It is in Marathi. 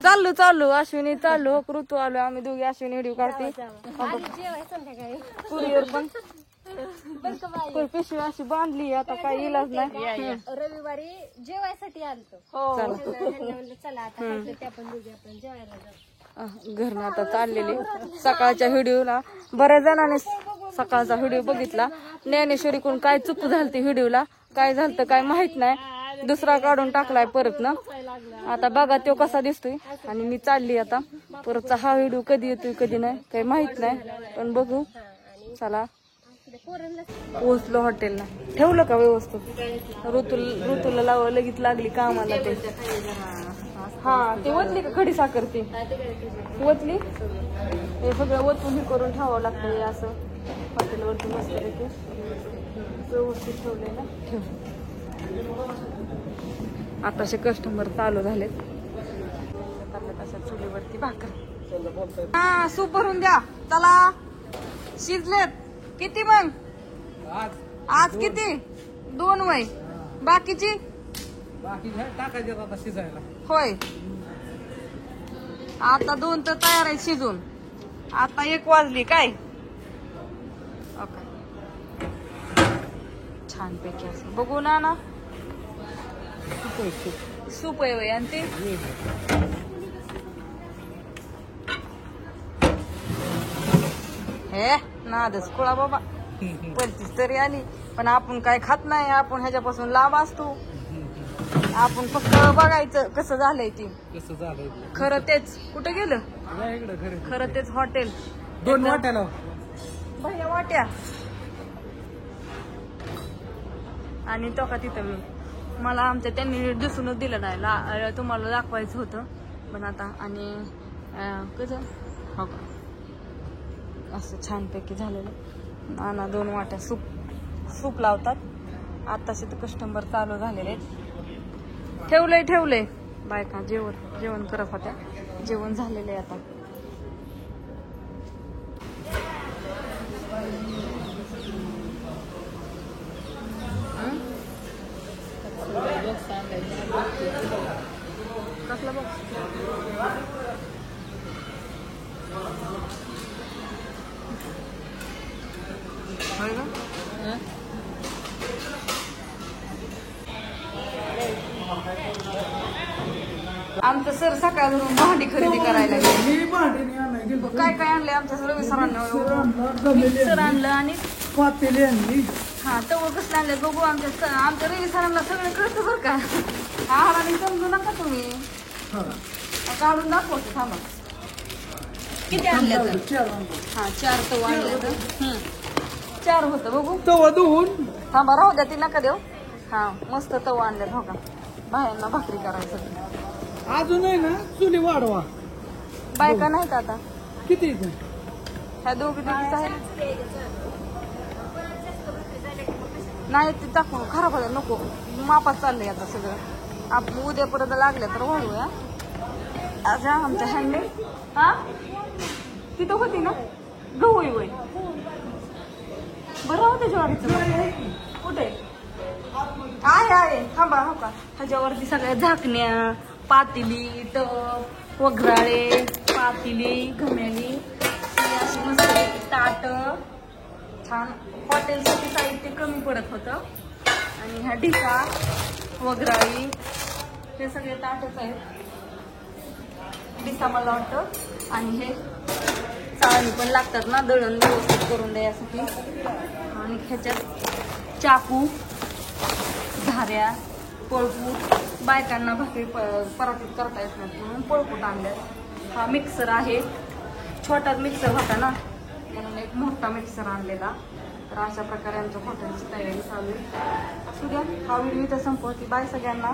चाललो चाललो अश्विनी चाललो ऋतू आलो आम्ही दोघी अश्विनी व्हिडिओ काढते कुरिअर पण पिशवी अशी बांधली आता काय इलाज नाही रविवारी जेवायसाठी आलतो हो चला आता त्या पण आपण जेवायला जाऊ घरनं आता चाललेली सकाळच्या व्हिडिओला बऱ्याच जणांनी सकाळचा व्हिडिओ बघितला ज्ञानेश्वरीकडून काय चूक झालती व्हिडिओला काय झालं काय माहित नाही दुसरा काढून टाकलाय परत ना आता बघा तो कसा दिसतोय आणि मी चालली आता परतचा हा व्हिडिओ कधी येतोय कधी नाही काही माहित नाही पण बघू चला पोहोचलो हॉटेलला ठेवलं का व्यवस्थित ऋतूला लाव लगेच लागली कामाला ते हा ते ओतली का खडी साखर ती ओतली हे सगळं ओतून हे करून ठेवावं लागतं हे असं हॉटेलवरती मस्त ते व्यवस्थित ठेवलंय ना ठेव आताशे कस्टमर चालू झालेत तशा चुलीवरती भाकर हा सूप भरून द्या चला शिजलेत किती मग आज किती 2 वय बाकीची टाकायचे आता शिजायला होय आता 2 तर तयार आहे शिजून आता 1 वाजली काय छान पैकी असं बघू ना सूप आहे वय आणि ते हे नादच खोळा बाबा पलतीच तरी आली पण आपण काय खात नाही आपण ह्याच्यापासून लांब असतो आपण फक्त बघायचं कसं झालंय ती कसं झालंय खरं तेच कुठं गेलं खरं तेच हॉटेल 2 वाट्याला भैया वाट्या आणि तो का तिथं मी मला आमच्या त्यांनी दिसूनच दिलं नाही तुम्हाला दाखवायचं होतं पण आता आणि कसं हो का असं छानपैकी झालेलं नाना 2 वाट्या सूप लावतात आताशे तर कस्टमर चालू झालेले आहेत ठेवलंय बायका जेवण करत होत्या जेवण झालेलं आहे आता कसला बॉक्स आमचं सर सकाळ धरून भांडी खरेदी करायला गेले काय काय आणलंय आमच्या रवी सरांना मिक्सर आणलं आणि पातेली आणली हा तवळ कसलं आणलं बघू आमच्या रवी सरांना सगळं कळतं बरं का आहाराने समजू नका तुम्ही काढून दाखवतो थांबा किती आणले हा 4 तव आणले तर 4 होतं बघू तवा धुवून थांबा राहू द्या ती नका देऊ हा मस्त तव आणले हो का बाहेरना भाकरी करायचं अजून आहे ना चुली वाढवा बायका नाहीत आता किती ह्या दोघी आहे नाही ते टाकून खराब होतं नको मापात चाललंय आता सगळं आपण उद्या परत लागल्या तर वाढवूया अच्छा आमच्या हँडे हा तिथं होती ना गहू वय बरं होते ज्वारीचं कुठे आहे थांबा हो का ह्याच्यावरती सगळ्या झाकण्या पातेली टप वगराळे पातेली घमेली अशी मस्त ताट छान हॉटेलसाठी साहित्य कमी पडत होतं आणि ह्या ढिका वगराळी हे सगळे ताटच आहेत डिसा मला वाटतं आणि हे चाळणी पण लागतात ना दळण व्यवस्थित करून द्यायसाठी आणि ह्याच्यात चाकू धाऱ्या पळपूट बायकांना भाकरी परातीत करता येत नाही म्हणून पळपूट आणल्यात हा मिक्सर आहे छोटाच मिक्सर होता ना म्हणून एक मोठा मिक्सर आणलेला तर अशा प्रकारे आमच्या हॉटेलची तयारी चालू आहे असू द्या हा व्हिडिओ इथं संपवते बाय सगळ्यांना